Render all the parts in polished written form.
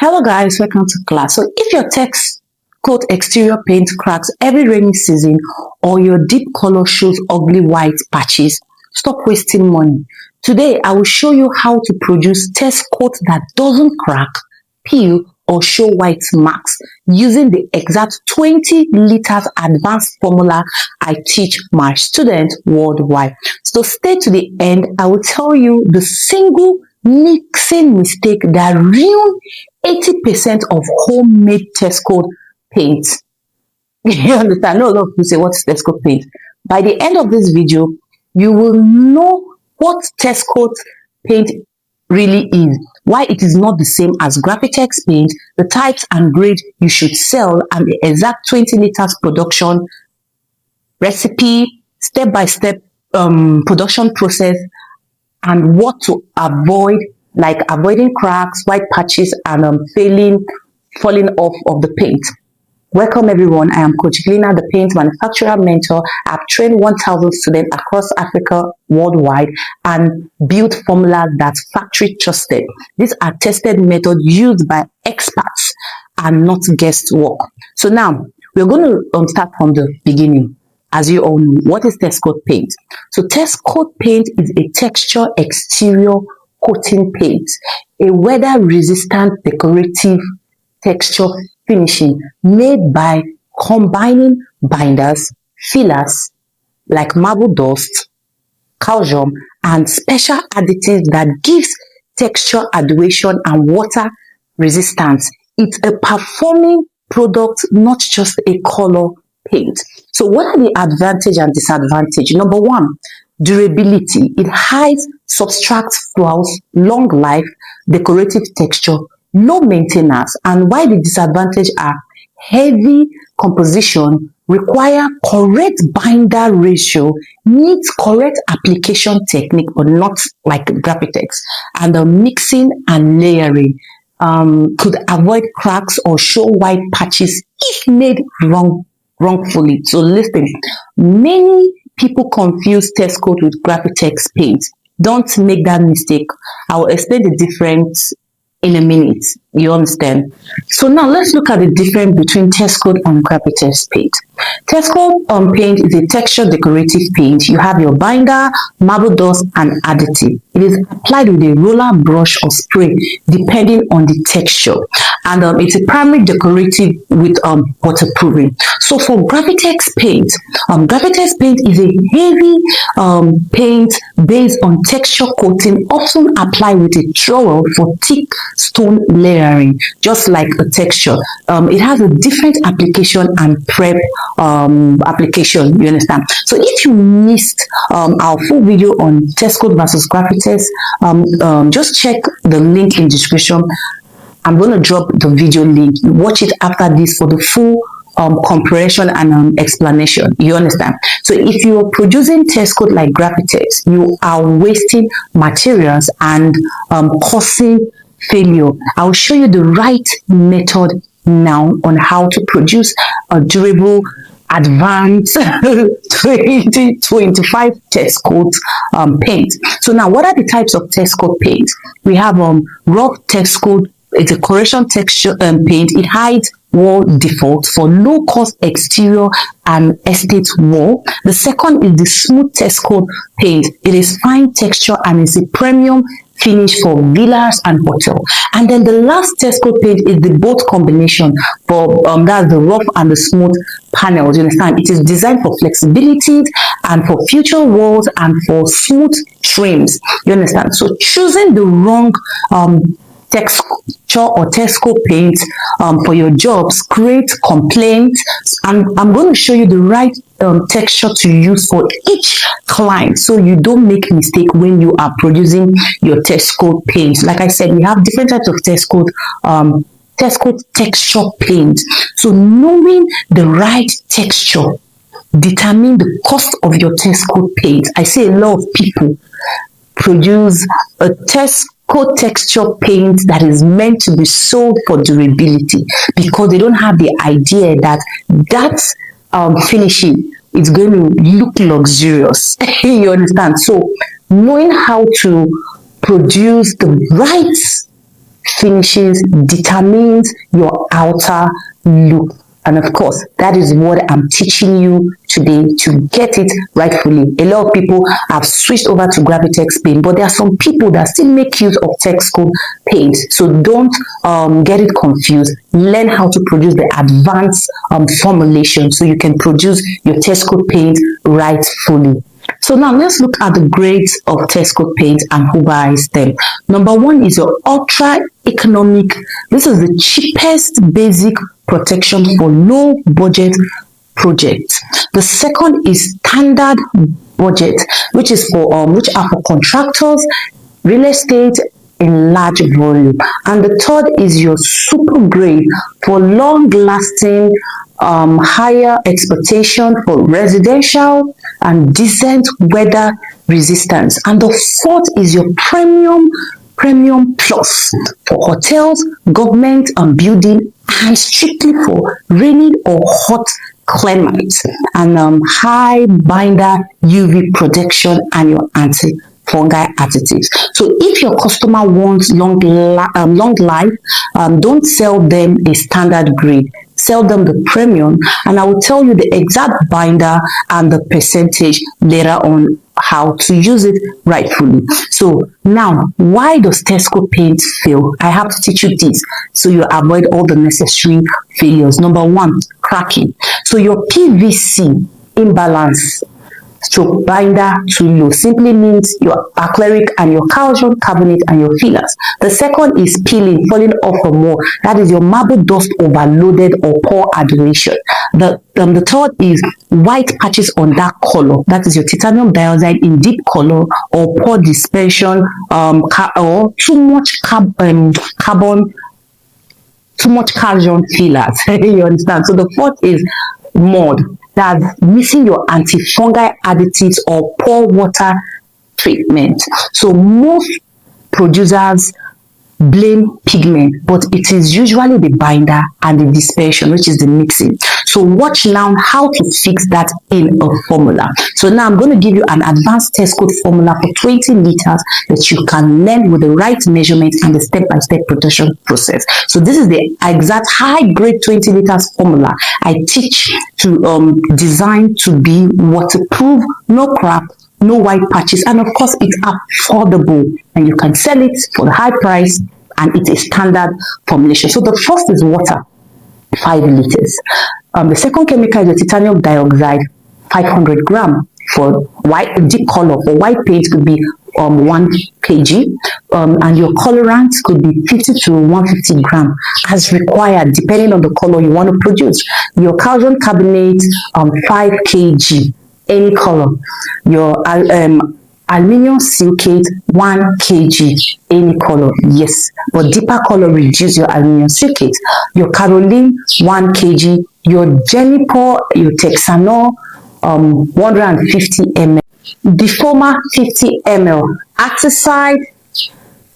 Hello guys, welcome to class. So if your Texcote exterior paint cracks every rainy season or your deep color shows ugly white patches, stop wasting money. Today I will show you how to produce Texcote that doesn't crack, peel or show white marks using the exact 20 liters advanced formula I teach my students worldwide. So stay to the end. I will tell you the single mixing mistake that ruins 80% of homemade Texcote paint. You understand? No, no, you say, what's Texcote paint? By the end of this video, you will know what Texcote paint really is, why it is not the same as Gravitex paint, the types and grades you should sell, and the exact 20 liters production recipe, step-by-step production process, and what to avoid, like avoiding cracks, white patches, and falling off of the paint. Welcome everyone, I am Coach Glina, the paint manufacturer mentor. I've trained 1,000 students across Africa, worldwide, and built formulas that's factory trusted. These are tested methods used by experts and not guesswork. So now, we're going to start from the beginning. As you all know, what is Texcote paint? So Texcote paint is a texture exterior coating paint, a weather-resistant decorative texture finishing made by combining binders, fillers like marble dust, calcium, and special additives that gives texture adhesion and water resistance. It's a performing product, not just a color paint. So what are the advantage and disadvantage? Number one, durability. It hides subtract flaws, long life, decorative texture, low maintenance. And why the disadvantage are heavy composition, require correct binder ratio, needs correct application technique, but not like Gravitex, and the mixing and layering could avoid cracks or show white patches if made wrongfully. So listen, many people confuse Texcote with Gravitex paint. Don't make that mistake. I will explain the difference in a minute. You understand? So now let's look at the difference between Texcote and Gravitex paint. Texcote paint is a texture decorative paint. You have your binder, marble dust, and additive. It is applied with a roller, brush, or spray depending on the texture. And it's a primary decorative with waterproofing. So for Gravitex paint, Gravitex paint is a heavy paint based on texture coating, often applied with a trowel for thick stone layering, just like a texture. It has a different application and prep application, you understand? So if you missed our full video on Texcote versus Gravitex, just check the link in the description. I'm going to drop the video link. You watch it after this for the full comprehension and explanation. You understand? So if you are producing Texcote like Gravitex, you are wasting materials and causing failure. I'll show you the right method now on how to produce a durable advanced 2025 Texcote paint. So now, what are the types of Texcote paint? We have rough Texcote. It's a correction texture paint. It hides wall default for low cost exterior and estate wall. The second is the smooth Texcote paint. It is fine texture and is a premium finish for villas and hotel. And then the last Texcote paint is the both combination for that's the rough and the smooth panels. You understand? It is designed for flexibility and for future walls and for smooth trims. You understand? So choosing the wrong texture or Texcote paint for your jobs create complaints, and I'm going to show you the right texture to use for each client so you don't make mistake when you are producing your Texcote paint. Like I said, we have different types of Texcote texture paint. So knowing the right texture determine the cost of your Texcote paint. I see a lot of people produce a Texcote texture paint that is meant to be sold for durability because they don't have the idea that finishing is going to look luxurious. You understand? So knowing how to produce the right finishes determines your outer look. And of course, that is what I'm teaching you today to get it rightfully. A lot of people have switched over to Gravitex paint, but there are some people that still make use of Texcote paint. So don't get it confused. Learn how to produce the advanced formulation so you can produce your Texcote paint rightfully. So now let's look at the grades of Texcote paint and who buys them. Number one is your ultra economic. This is the cheapest basic protection for low budget projects. The second is standard budget, which is for which are for contractors, real estate in large volume. And the third is your super grade for long lasting higher expectation for residential and decent weather resistance. And the fourth is your premium plus for hotels, government and building, and strictly for rainy or hot climates, and high binder UV protection and your anti-fungal additives. So if your customer wants long life, don't sell them a standard grade. Sell them the premium, and I will tell you the exact binder and the percentage later on how to use it rightfully. So now, why does Texcote paint fail? I have to teach you this so you avoid all the necessary failures. Number one, cracking. So your PVC imbalance stroke binder too low simply means your acrylic and your calcium carbonate and your fillers. The second is peeling, falling off or more. That is your marble dust overloaded or poor adhesion. The third is white patches on dark color. That is your titanium dioxide in deep color or poor dispersion or too much carbon, too much calcium fillers. You understand? So the fourth is mud. That's missing your antifungal additives or poor water treatment. So most producers blame pigment, but it is usually the binder and the dispersion, which is the mixing. So watch now how to fix that in a formula. So now I'm going to give you an advanced Texcote formula for 20 liters that you can learn with the right measurement and the step-by-step production process. So this is the exact high-grade 20 liters formula I teach to design to be waterproof, no crack, no white patches, and of course it's affordable and you can sell it for the high price, and it's a standard formulation. So the first is water, 5 liters. The second chemical is the titanium dioxide, 500 gram. For white deep color, for white paint could be 1 kg, and your colorant could be 50 to 150 gram as required depending on the color you want to produce. Your calcium carbonate 5 kg, any color. Your aluminium silicate 1 kg, any color. Yes, but deeper color reduce your aluminium silicate. Your caroline 1 kg. Your Jeniper, your Texanol 150 ml. Deformer 50 ml. Articide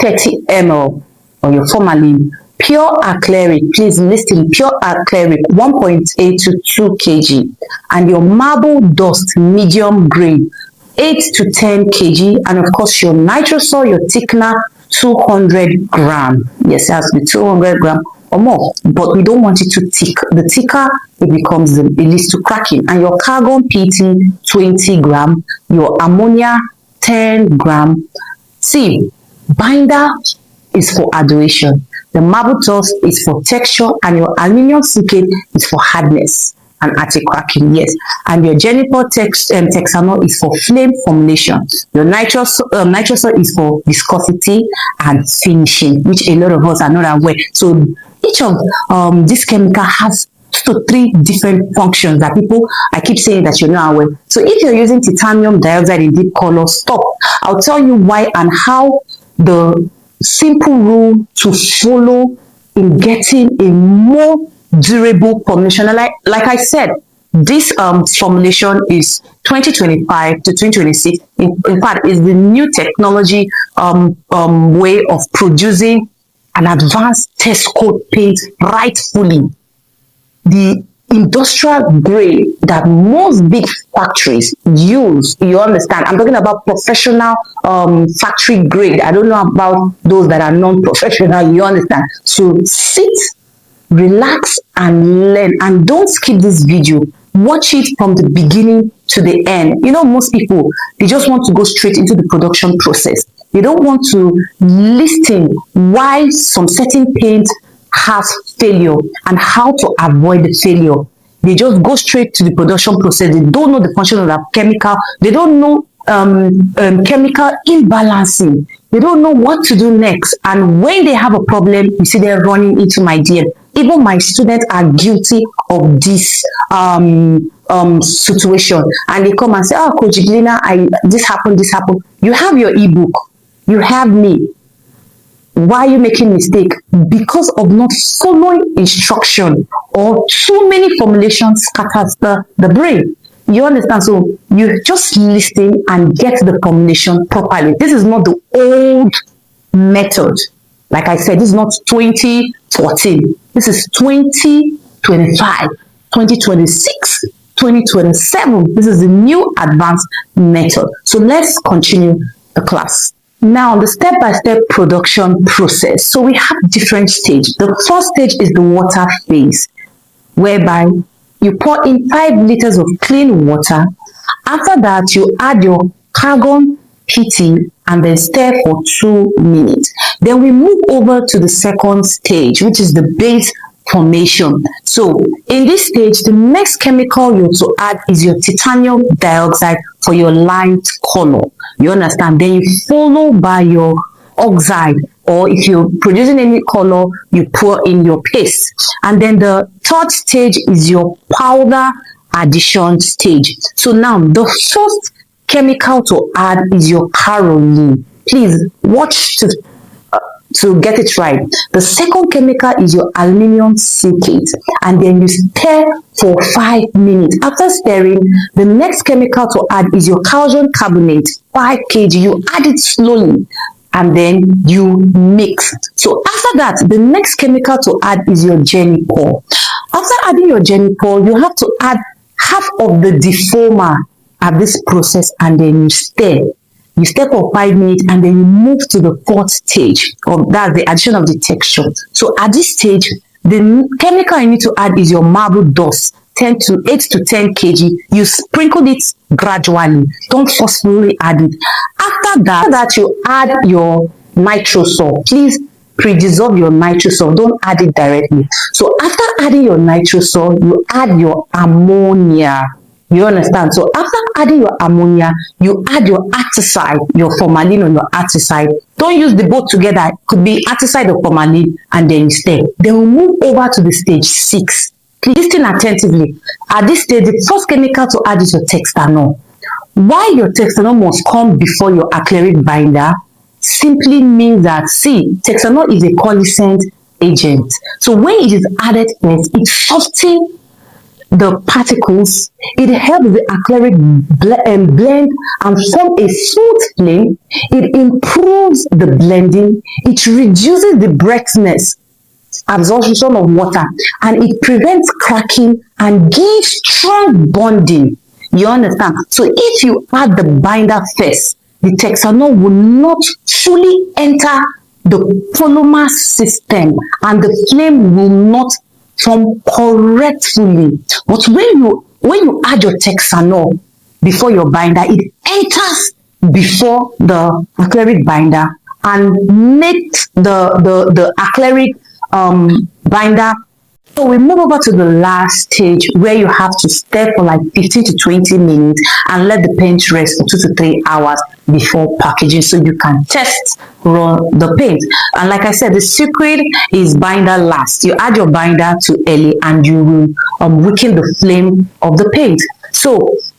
30 ml. Or your formalin. Pure acrylic, please listen, pure acrylic 1.8 to 2 kg. And your marble dust medium grade 8 to 10 kg. And of course your nitrosol, your thickener 200 gram. Yes, it has to be 200 gram or more, but we don't want it to thick. The thicker it becomes, it leads to cracking. And your carbon PT 20 gram, your ammonia 10 gram. See, binder is for adhesion. The marble dust is for texture, and your aluminium silicate is for hardness and anti-cracking. Yes, and your Jeniper Texanol is for flame formulation. Your nitrosol is for viscosity and finishing, which a lot of us are not aware. So each of this chemical has 2 to 3 different functions that I keep saying that you're not aware. So if you're using titanium dioxide in deep color, stop. I'll tell you why and how the simple rule to follow in getting a more durable formulation. Like I said, this formulation is 2025 to 2026. In fact, is the new technology way of producing an advanced Texcote paint rightfully. The industrial grade that most big factories use. You understand? I'm talking about professional factory grade. I don't know about those that are non-professional. You understand? So sit, relax, and learn. And don't skip this video. Watch it from the beginning to the end. You know, most people, they just want to go straight into the production process. They don't want to listen why some certain paint has failure and how to avoid the failure. They just go straight to the production process. They don't know the function of that chemical. They don't know chemical imbalancing. They don't know what to do next. And when they have a problem, you see they're running into my DM. Even my students are guilty of this situation. And they come and say, oh, Coach Glina, this happened. You have your ebook. You have me. Why are you making mistake? Because of not following instruction, or too many formulations scatters the brain. You understand? So you just listen and get the formulation properly. This is not the old method. Like I said, this is not 2014. This is 2025, 2026, 2027. This is the new advanced method. So let's continue the class. Now, the step-by-step production process. So we have different stages. The first stage is the water phase, whereby you pour in 5 liters of clean water. After that, you add your carbon pitting and then stir for 2 minutes. Then we move over to the second stage, which is the base formation. So in this stage, the next chemical you're to add is your titanium dioxide for your light color. You understand? Then you follow by your oxide, or if you're producing any color, you pour in your paste. And then the third stage is your powder addition stage. So now the first chemical to add is your caroline. Please watch to get it right. The second chemical is your aluminium silicate, and then you stir for 5 minutes. After stirring, the next chemical to add is your calcium carbonate, 5 kg. You add it slowly and then you mix. So after that, the next chemical to add is your genicore. After adding your genicore, you have to add half of the defoamer at this process, and then you stir. You stir for 5 minutes, and then you move to the fourth stage, or that's the addition of the texture. So at this stage, the chemical you need to add is your marble dust, 8 to 10 kg. You sprinkle it gradually. Don't forcefully add it. After that, you add your nitrosol. Please pre-dissolve your nitrosol. Don't add it directly. So after adding your nitrosol, you add your ammonia. You understand? So after adding your ammonia, you add your articide, your formalin or your articide. Don't use the both together. It could be articide or formalin, and then you stir. Then we move over to the stage 6. Please listen attentively. At this stage, the first chemical to add is your textanol. Why your textanol must come before your acrylic binder simply means that, see, textanol is a coalescent agent. So when it is added first, it softens the particles, it helps the acrylic blend and form a smooth flame. It improves the blending, it reduces the breathness, absorption of water, and it prevents cracking and gives strong bonding. You understand? So if you add the binder first, the textanol will not fully enter the polymer system and the flame will not form correctly. But when you add your textanol before your binder, it enters before the acrylic binder and makes the acrylic binder. So we move over to the last stage, where you have to stir for like 15 to 20 minutes and let the paint rest for 2 to 3 hours before packaging, so you can run the paint. And like I said, the secret is binder last. You add your binder too early and you will weaken the flame of the paint. So,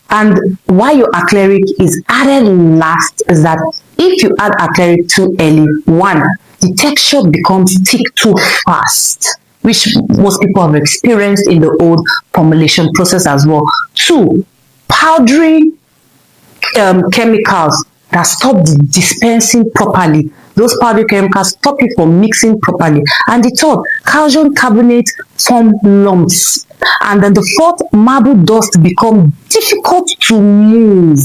and why your acrylic is added last is that if you add acrylic too early, 1, the texture becomes thick too fast, which most people have experienced in the old formulation process as well. 2, powdery chemicals that stop the dispensing properly those powdery chemicals stop you from mixing properly. And the third, calcium carbonate form lumps. And then the fourth, marble dust become difficult to move,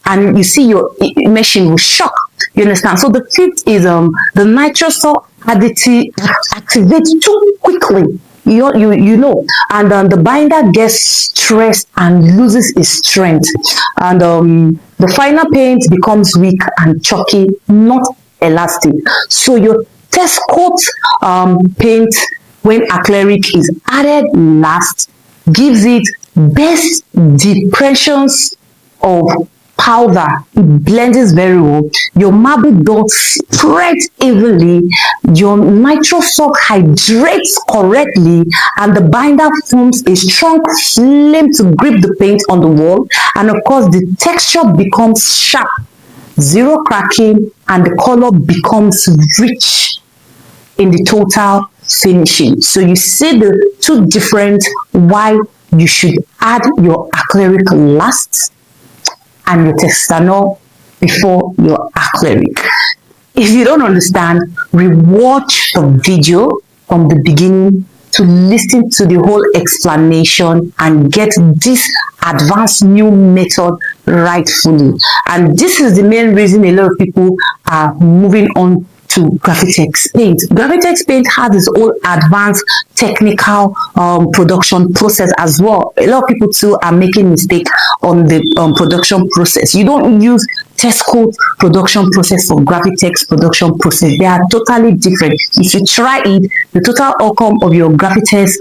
and you see your machine will shock. You understand? So the fifth is the nitrous salt additive activates too quickly. You know, and the binder gets stressed and loses its strength, and the final paint becomes weak and chalky, not elastic. So your Texcote paint, when acrylic is added last, gives it best depressions of powder. It blends very well. Your marble dots spread evenly. Your nitrous salt hydrates correctly, and the binder forms a strong flame to grip the paint on the wall. And of course, the texture becomes sharp, zero cracking, and the color becomes rich in the total finishing. So you see the two different why you should add your acrylic last and your textanol before your acrylic. If you don't understand, rewatch the video from the beginning to listen to the whole explanation and get this advanced new method rightfully. And this is the main reason a lot of people are moving on to Gravitex paint. Gravitex paint has its own advanced technical production process as well. A lot of people too are making mistake on the production process. You don't use Texcote production process for Gravitex production process. They are totally different. If you try it, the total outcome of your Gravitex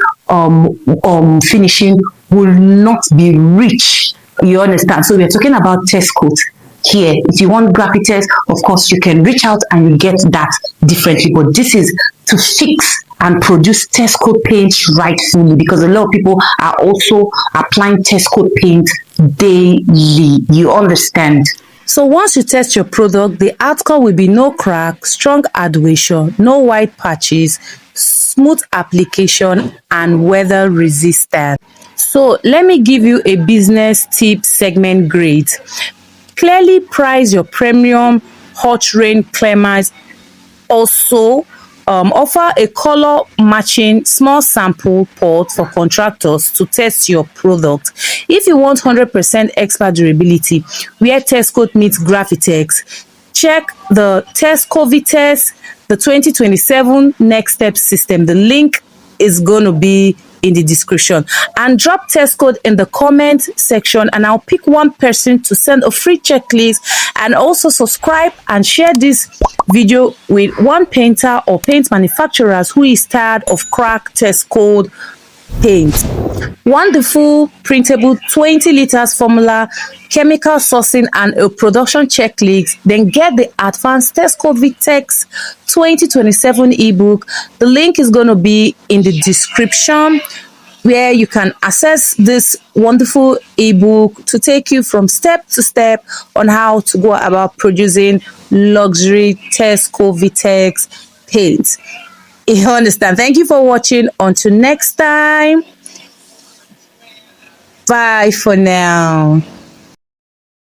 finishing will not be rich. You understand? So we are talking about Texcote here. If you want Gravitex, of course, you can reach out and you get that differently. But this is to fix and produce Texcote paint rightfully, because a lot of people are also applying Texcote paint daily. You understand? So once you test your product, the outcome will be no crack, strong adhesion, no white patches, smooth application, and weather resistant. So let me give you a business tip segment grade. Clearly price your premium hot rain cleaners. Also offer a color matching small sample pot for contractors to test your product. If you want 100% expert durability, where Texcote meets Gravitex, check the Texcovitex, the 2027 next step system. The link is going to be in the description, and drop Texcote in the comment section, and I'll pick one person to send a free checklist. And also subscribe and share this video with one painter or paint manufacturers who is tired of cracked Texcote paint. Wonderful printable 20 liters formula, chemical sourcing, and a production checklist. Then get the Advanced Texcovitex 2027 ebook. The link is going to be in the description, where you can access this wonderful ebook to take you from step to step on how to go about producing luxury Texcovitex paint. You understand? Thank you for watching. Until next time. Bye for now.